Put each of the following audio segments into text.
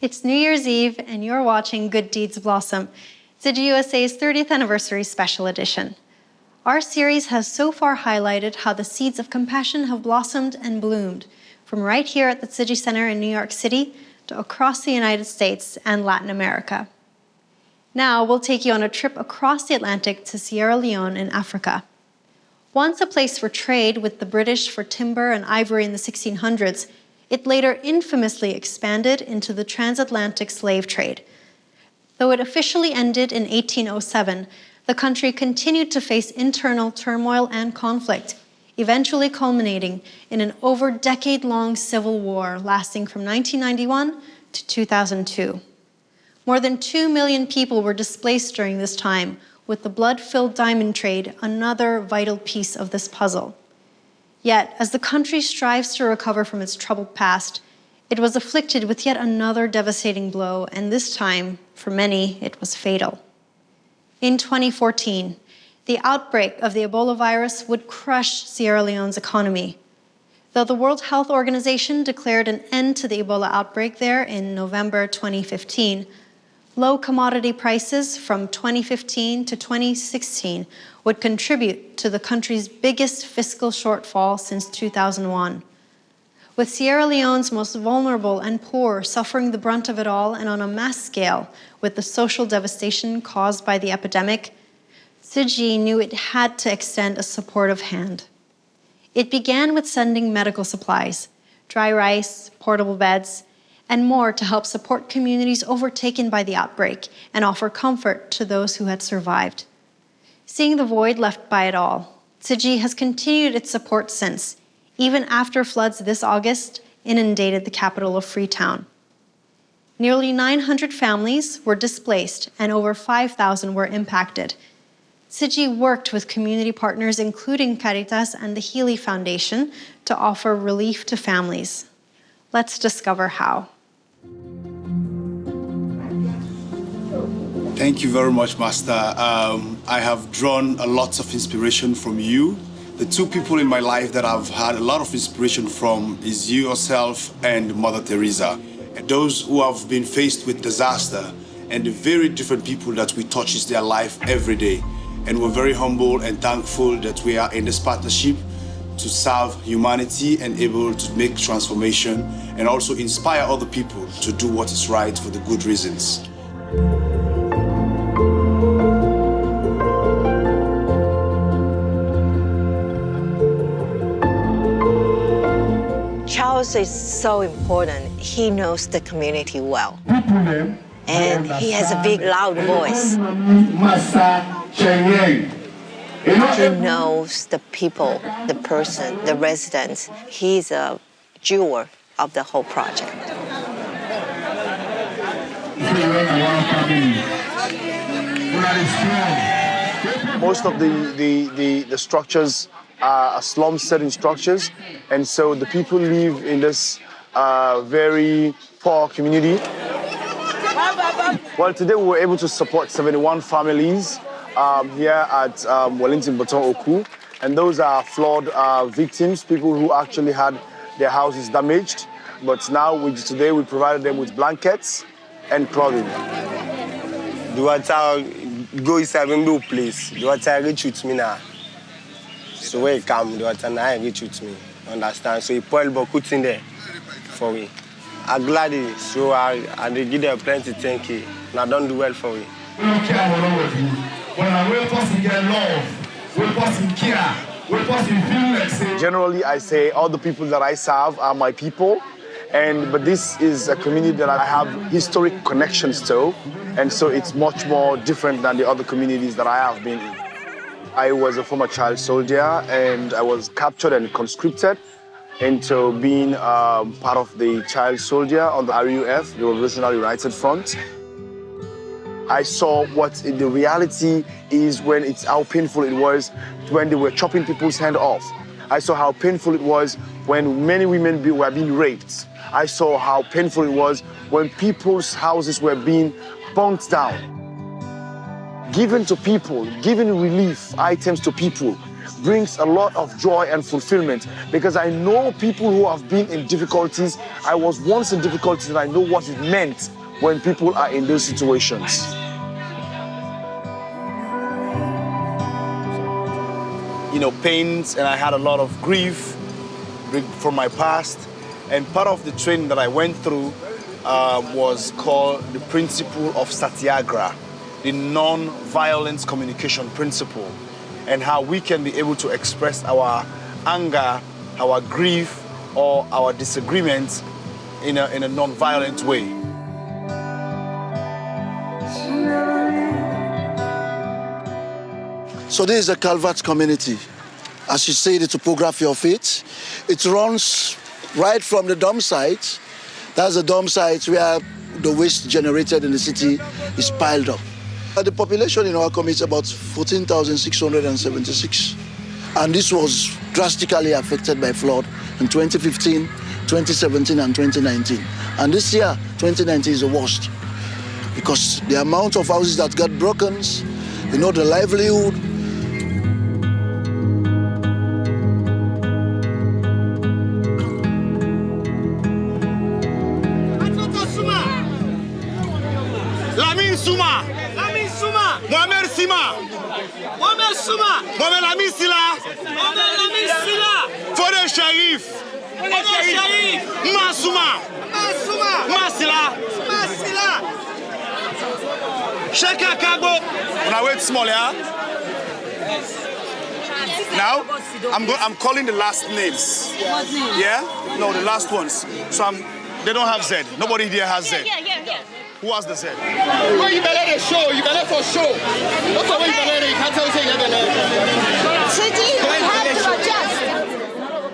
It's New Year's Eve, and you're watching Good Deeds Blossom, Digi USA's 30th anniversary special edition. Our series has so far highlighted how the seeds of compassion have blossomed and bloomed, from right here at the Digi Center in New York City to across the United States and Latin America. Now we'll take you on a trip across the Atlantic to Sierra Leone in Africa. Once a place for trade with the British for timber and ivory in the 1600s, it later infamously expanded into the transatlantic slave trade. Though it officially ended in 1807, the country continued to face internal turmoil and conflict, eventually culminating in an over-decade-long civil war lasting from 1991 to 2002. More than 2 million people were displaced during this time, with the blood-filled diamond trade another vital piece of this puzzle. Yet, as the country strives to recover from its troubled past, it was afflicted with yet another devastating blow, and this time, for many, it was fatal. In 2014, the outbreak of the Ebola virus would crush Sierra Leone's economy. Though the World Health Organization declared an end to the Ebola outbreak there in November 2015, low commodity prices from 2015 to 2016 would contribute to the country's biggest fiscal shortfall since 2001. With Sierra Leone's most vulnerable and poor suffering the brunt of it all, and on a mass scale with the social devastation caused by the epidemic, Digi knew it had to extend a supportive hand. It began with sending medical supplies, dry rice, portable beds, and more to help support communities overtaken by the outbreak and offer comfort to those who had survived. Seeing the void left by it all, Digi has continued its support since, even after floods this August inundated the capital of Freetown. Nearly 900 families were displaced and over 5,000 were impacted. Digi worked with community partners including Caritas and the Healy Foundation to offer relief to families. Let's discover how. Thank you very much, Master. I have drawn a lot of inspiration from you. The two people in my life that I've had a lot of inspiration from is you yourself and Mother Teresa. Those who have been faced with disaster and the very different people that we touch is their life every day. And we're very humble and thankful that we are in this partnership to serve humanity and able to make transformation and also inspire other people to do what is right for the good reasons. Charles is so important. He knows the community well. And he has a big, loud voice. He knows the people, the person, the residents. He's a jewel of the whole project. Most of the structures are slum-setting structures, and so the people live in this very poor community. Well, today we were able to support 71 families here at Wellington Baton Oku, and those are flood victims, people who actually had their houses damaged. But now, today, we provided them with blankets and clothing. The water go inside a place. The water reach with me now. So when it come, the water now reach with me. Understand? So he pour bucket in there for me. I'm glad it. So I give them plenty thank you. And I don't do well for me. When I will person get love, will person care, will person feel like say. Generally, I say all the people that I serve are my people, but this is a community that I have historic connections to, and so it's much more different than the other communities that I have been in. I was a former child soldier, and I was captured and conscripted into being part of the child soldier on the RUF, the Revolutionary United Front. I saw what the reality is how painful it was when they were chopping people's hand off. I saw how painful it was when many women were being raped. I saw how painful it was when people's houses were being burnt down. Giving to people, giving relief items to people brings a lot of joy and fulfillment, because I know people who have been in difficulties. I was once in difficulties and I know what it meant when people are in those situations. You know, pains, and I had a lot of grief from my past. And part of the training that I went through was called the principle of Satyagraha, the non-violence communication principle, and how we can be able to express our anger, our grief, or our disagreements in a non-violent way. So this is a Calvert community. As you say, the topography of it, it runs right from the dump site. That's the dump site where the waste generated in the city is piled up. The population in our community is about 14,676. And this was drastically affected by flood in 2015, 2017, and 2019. And this year, 2019 is the worst because the amount of houses that got broken, you know, the livelihood. Mohamed Sima. Mohamed Suma. Mohamed Lamin Sila. Mohamed Lamin Sila. Fode Sharif. Fode Sharif. Masuma. Masuma. Masila. Masila. Shaka Kagbo. Now wait small, yeah? Now, I'm calling the last names. What name? Yeah? No, the last ones. So they don't have Z. Nobody here has Z. Yeah. Who has the Z? Well, you better the show. You better for show. That's why you better. You can't tell me you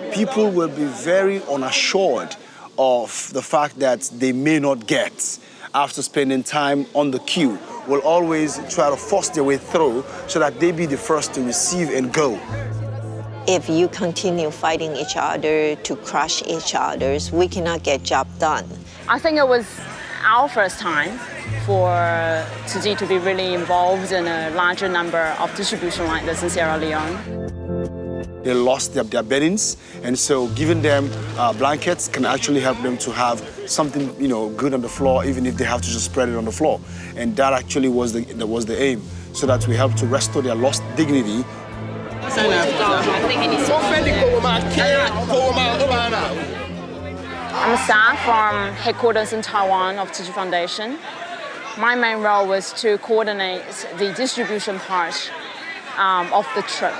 better. People will be very unassured of the fact that they may not get after spending time on the queue. Will always try to force their way through so that they be the first to receive and go. If you continue fighting each other to crush each other, we cannot get job done. I think it was our first time for Tzu to be really involved in a larger number of distribution like this in Sierra Leone. They lost their beddings, and so giving them blankets can actually help them to have something, you know, good on the floor, even if they have to just spread it on the floor. And that actually was the aim, so that we help to restore their lost dignity. I'm a staff from headquarters in Taiwan of Tzu Foundation. My main role was to coordinate the distribution part of the trip.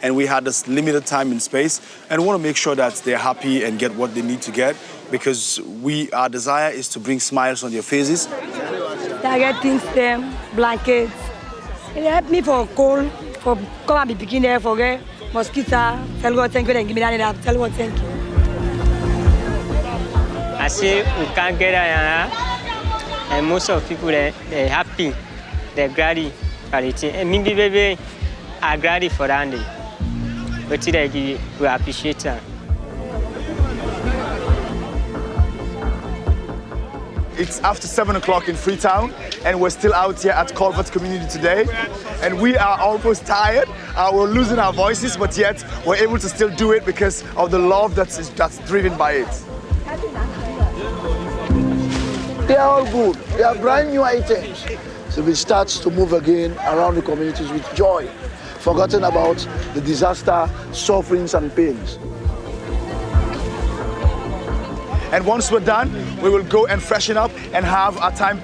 And we had this limited time and space, and we want to make sure that they're happy and get what they need to get, because our desire is to bring smiles on their faces. I get things them, blankets. It helped me for cold, for come and be picking there, for get mosquito. Tell God thank you, and give me that. Tell God thank you. I see we can't get there, and most of people they're happy, they're glad for it. And me baby, I'm glad for that. But today we appreciate that. It's after 7 o'clock in Freetown, and we're still out here at Calvert Community today. And we are almost tired. We're losing our voices, but yet we're able to still do it because of the love that's driven by it. They are all good. They are brand new items. So we start to move again around the communities with joy, forgotten about the disaster, sufferings, and pains. And once we're done, we will go and freshen up and have a time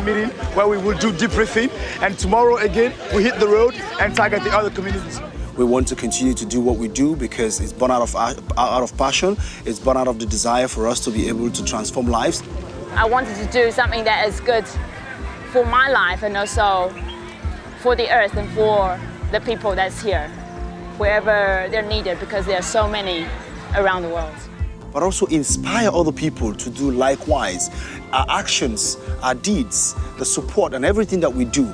meeting where we will do debriefing. And tomorrow again, we hit the road and target the other communities. We want to continue to do what we do because it's born out of passion. It's born out of the desire for us to be able to transform lives. I wanted to do something that is good for my life and also for the earth and for the people that's here, wherever they're needed, because there are so many around the world. But also inspire other people to do likewise. Our actions, our deeds, the support and everything that we do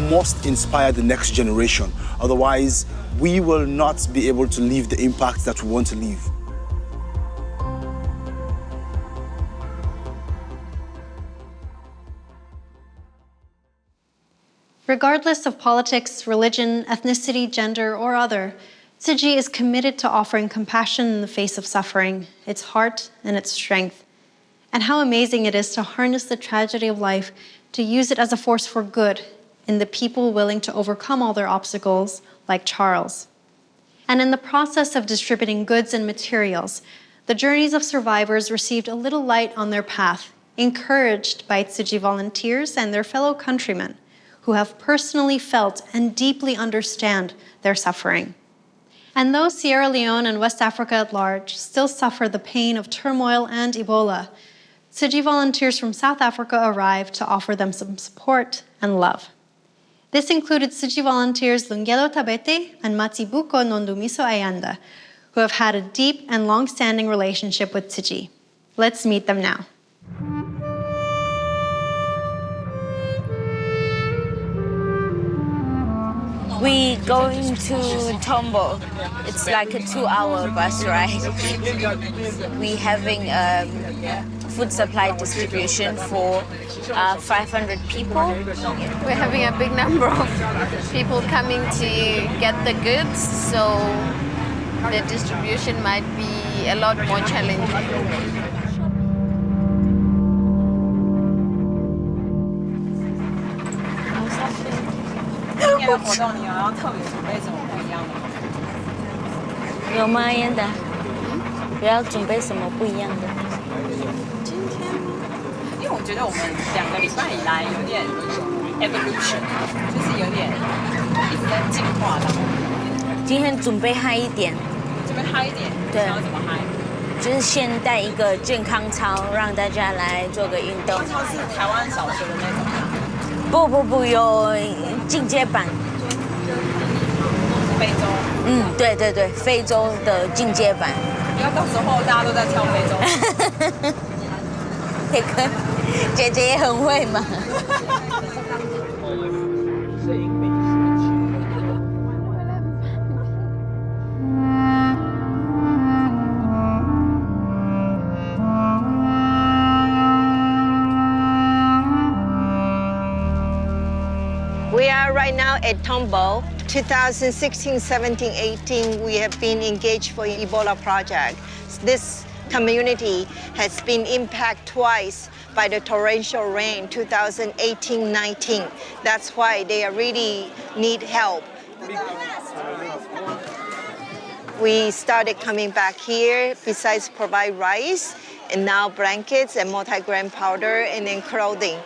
must inspire the next generation. Otherwise, we will not be able to leave the impact that we want to leave. Regardless of politics, religion, ethnicity, gender, or other, Tzu is committed to offering compassion in the face of suffering, its heart and its strength. and how amazing it is to harness the tragedy of life to use it as a force for good in the people willing to overcome all their obstacles, like Charles. And in the process of distributing goods and materials, the journeys of survivors received a little light on their path, encouraged by Tsuji volunteers and their fellow countrymen who have personally felt and deeply understand their suffering. And though Sierra Leone and West Africa at large still suffer the pain of turmoil and Ebola, Tsuji volunteers from South Africa arrived to offer them some support and love. This included Tsuji volunteers Lungelo Tabete and Matsibuko Nondumiso Ayanda, who have had a deep and long-standing relationship with Tsuji. Let's meet them now. We going to Tombo. It's like a 2-hour bus ride. We having food supply distribution for 500 people. We're having a big number of people coming to get the goods, so the distribution might be a lot more challenging.有吗，燕达？不要准备什么不一样的。今天吗？因为我觉得我们2个礼拜以来有点 evolution， 就是有点一直在进化当中。今天准备嗨一点。准备嗨一点？对。想要怎么嗨？就是先带一个健康操，让大家来做个运动。健康操是台湾小学的那种吗？不，有进阶版。非洲。对，非洲的进阶版。不要到时候大家都在跳非洲。也可以，姐姐也很会嘛。We are right now at Tombo. 2016, 17, 18, we have been engaged for Ebola project. This community has been impacted twice by the torrential rain, 2018-19. That's why they really need help. We started coming back here, besides provide rice, and now blankets and multi-grain powder, and then clothing.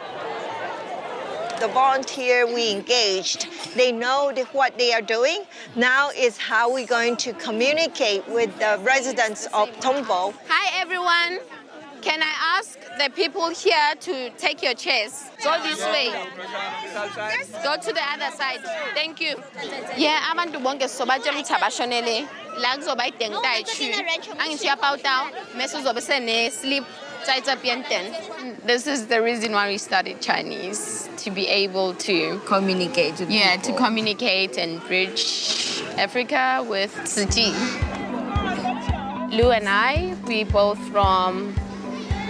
The volunteer we engaged, they know what they are doing. Now is how we're going to communicate with the residents of Tombo. Hi, everyone. Can I ask the people here to take your chairs? Go this way. Go to the other side. Thank you. Yeah, abantu bonke sobaje mthabashonele. La kuzoba ideng带去. Angithiya pauta, meso zobe sene sleep. This is the reason why we studied Chinese, to be able to communicate with people. To communicate and bridge Africa with Tsuji. Lu and I, we both from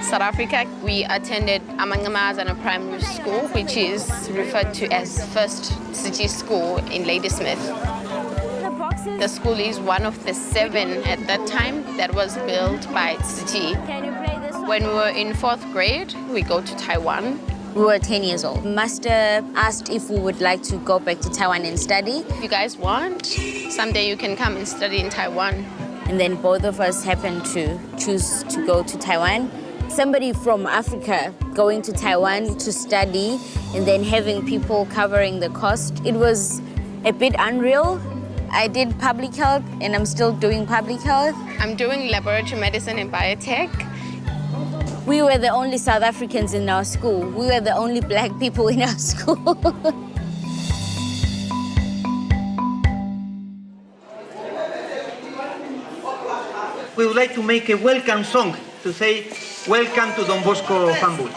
South Africa. We attended Amangamazana Primary School, which is referred to as First Tsuji School in Ladysmith. The school is one of the 7 at that time that was built by Tsuji. When we were in 4th grade, we go to Taiwan. We were 10 years old. Master asked if we would like to go back to Taiwan and study. If you guys want, someday you can come and study in Taiwan. And then both of us happened to choose to go to Taiwan. Somebody from Africa going to Taiwan to study and then having people covering the cost. It was a bit unreal. I did public health and I'm still doing public health. I'm doing laboratory medicine and biotech. We were the only South Africans in our school. We were the only black people in our school. We would like to make a welcome song to say, welcome to Don Bosco Family.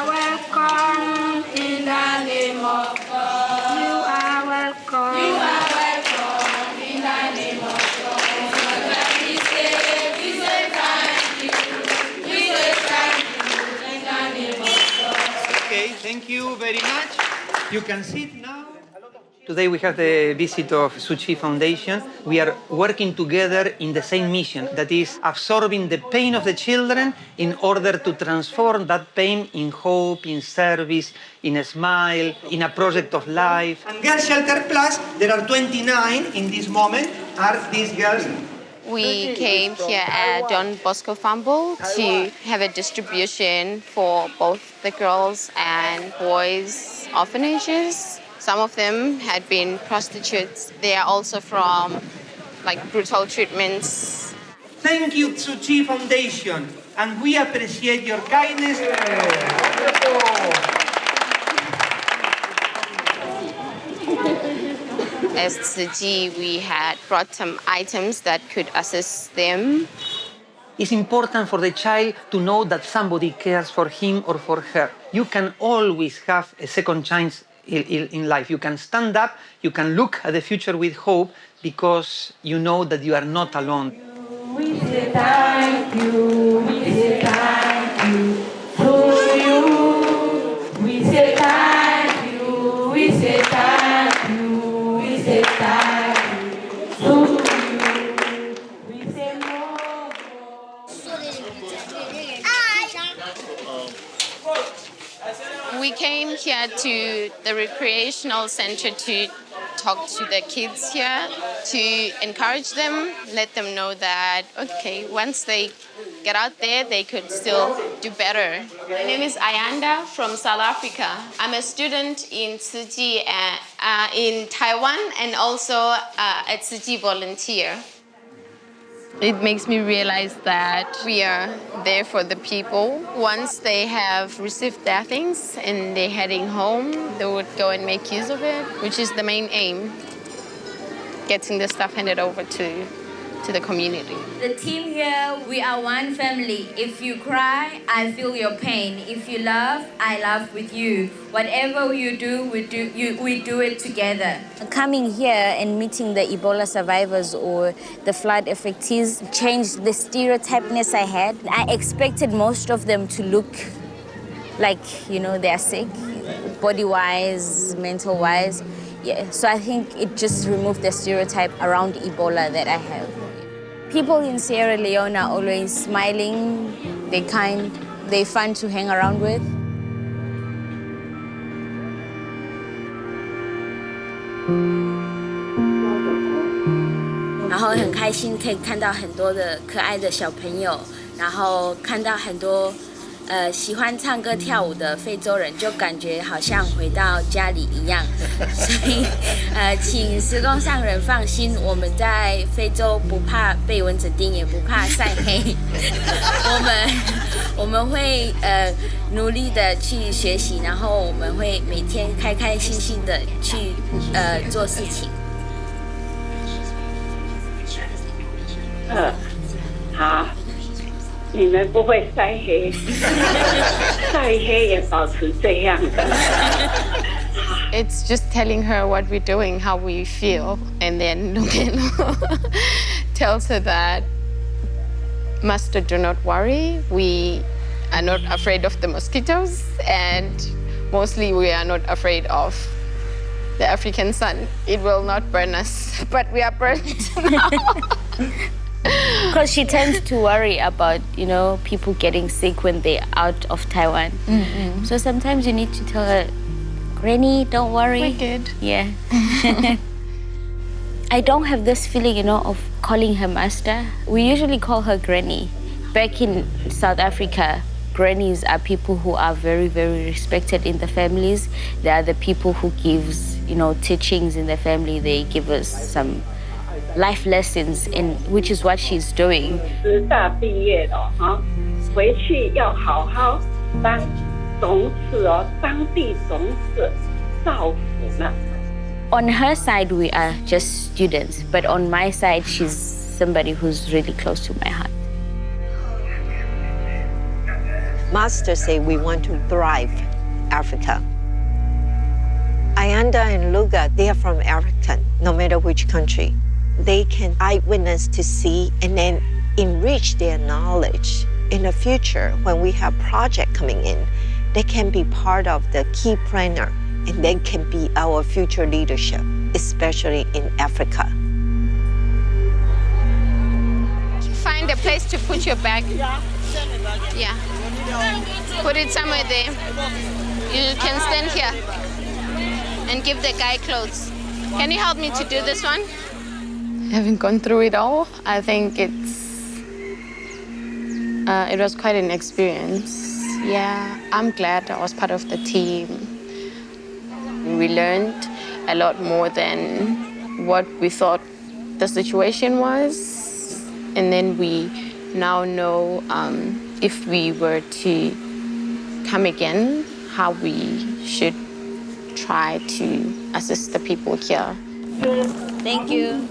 Welcome in the name of God. You are welcome. You are welcome in the name of God. We say thank you. We say thank you in the name of God. Okay, thank you very much. You can sit now. Today we have the visit of Suu Kyi Foundation. We are working together in the same mission, that is absorbing the pain of the children in order to transform that pain in hope, in service, in a smile, in a project of life. And Girls Shelter Plus, there are 29 in this moment, are these girls. We came here at Don Bosco Fumble to have a distribution for both the girls and boys orphanages. Some of them had been prostitutes. They are also from brutal treatments. Thank you, Suu Kyi Foundation, and we appreciate your kindness. As Suu Kyi, we had brought some items that could assist them. It's important for the child to know that somebody cares for him or for her. You can always have a second chance in life. You can stand up, you can look at the future with hope because you know that you are not alone. We say thank you, we say thank you to you. We say thank you, we say thank you, we say thank you to you. We say more. We came here to the recreational center to talk to the kids here, to encourage them, let them know that, okay, once they get out there, they could still do better. My name is Ayanda from South Africa. I'm a student in Tzu Chi in Taiwan and also at Tzu Chi volunteer. It makes me realize that we are there for the people. Once they have received their things and they're heading home, they would go and make use of it, which is the main aim, getting the stuff handed over to the community. The team here, we are one family. If you cry, I feel your pain. If you laugh, I laugh with you. Whatever you do, we do it together. Coming here and meeting the Ebola survivors or the flood affectees changed the stereotypeness I had. I expected most of them to look like, they're sick, body-wise, mental-wise. Yeah, so I think it just removed the stereotype around Ebola that I have. People in Sierra Leone are always smiling, they're kind, they're fun to hang around with. 然后很开心可以看到很多的可爱的小朋友，然后看到很多喜欢唱歌跳舞的非洲人，就感觉好像回到家里一样。所以请时工上人放心，我们在非洲不怕被蚊子叮，也不怕晒黑。我们会努力的去学习，然后我们会每天开开心心的去做事情。好。你们不会晒黑，晒黑也保持这样的。It's just telling her what we're doing, how we feel, and then Lungelo tells her that, Master, do not worry. We are not afraid of the mosquitoes, and mostly we are not afraid of the African sun. It will not burn us, but we are burned now. Because she tends to worry about, people getting sick when they're out of Taiwan. Mm-hmm. So sometimes you need to tell her, Granny, don't worry. We're good. Yeah. I don't have this feeling, of calling her master. We usually call her Granny. Back in South Africa, grannies are people who are very, very respected in the families. They are the people who gives, teachings in the family. They give us some life lessons, which is what she's doing. 师大毕业了哈，回去要好好当种子哦，当地种子造福呢。On her side, we are just students, but on my side, she's somebody who's really close to my heart. Master say we want to thrive Africa. Ayanda and Luga, they are from Africa, no matter which country. They can eyewitness to see and then enrich their knowledge. In the future, when we have project coming in, they can be part of the key planner and they can be our future leadership. especially in Africa. Find a place to put your bag. Yeah. Put it somewhere there. You can stand here and give the guy clothes. Can you help me to do this one? Having gone through it all, I think it was quite an experience. Yeah, I'm glad I was part of the team. We learned a lot more than what we thought the situation was. And then we now know if we were to come again, how we should try to assist the people here. Thank you.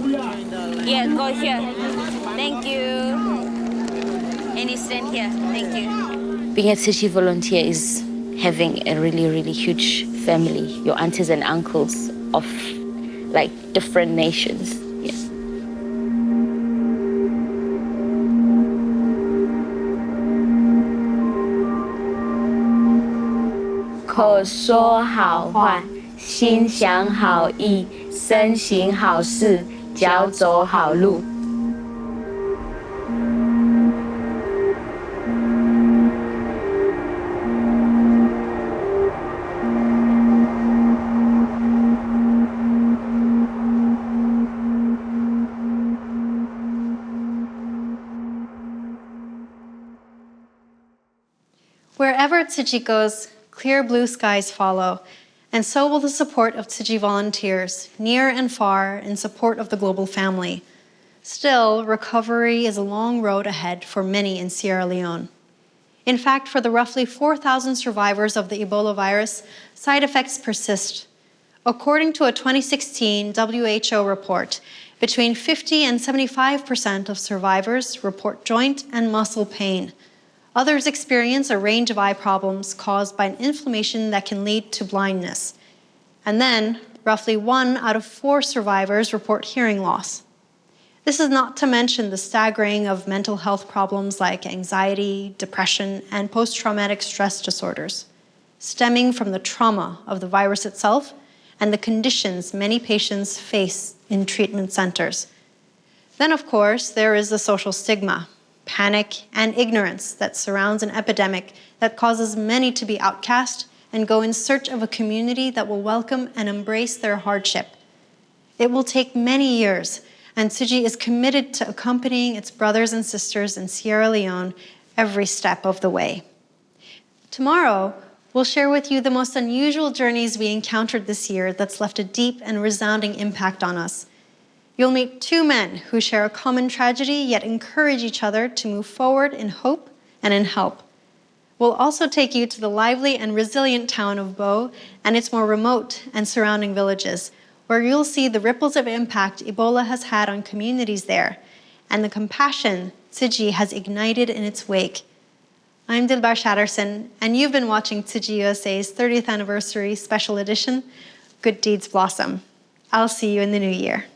Yeah, go here. Thank you. And you stand here. Thank you. Being a City volunteer is having a really, really huge family. Your aunties and uncles of like different nations. Yes. 口说好话，心想好意，身行好事，脚走好路。Wherever Tsuji goes, clear blue skies follow, and so will the support of Tsuji volunteers, near and far, in support of the global family. Still, recovery is a long road ahead for many in Sierra Leone. In fact, for the roughly 4,000 survivors of the Ebola virus, side effects persist. According to a 2016 WHO report, between 50 and 75% of survivors report joint and muscle pain. Others experience a range of eye problems caused by an inflammation that can lead to blindness. And then, roughly 1 out of 4 survivors report hearing loss. This is not to mention the staggering of mental health problems like anxiety, depression, and post-traumatic stress disorders, stemming from the trauma of the virus itself and the conditions many patients face in treatment centers. Then, of course, there is the social stigma, panic, and ignorance that surrounds an epidemic that causes many to be outcast and go in search of a community that will welcome and embrace their hardship. It will take many years, and Tsuji is committed to accompanying its brothers and sisters in Sierra Leone every step of the way. Tomorrow, we'll share with you the most unusual journeys we encountered this year that's left a deep and resounding impact on us. You'll meet 2 men who share a common tragedy yet encourage each other to move forward in hope and in help. We'll also take you to the lively and resilient town of Bo and its more remote and surrounding villages, where you'll see the ripples of impact Ebola has had on communities there and the compassion Tsuji has ignited in its wake. I'm Dilbar Shatterson, and you've been watching Tsuji USA's 30th anniversary special edition, Good Deeds Blossom. I'll see you in the new year.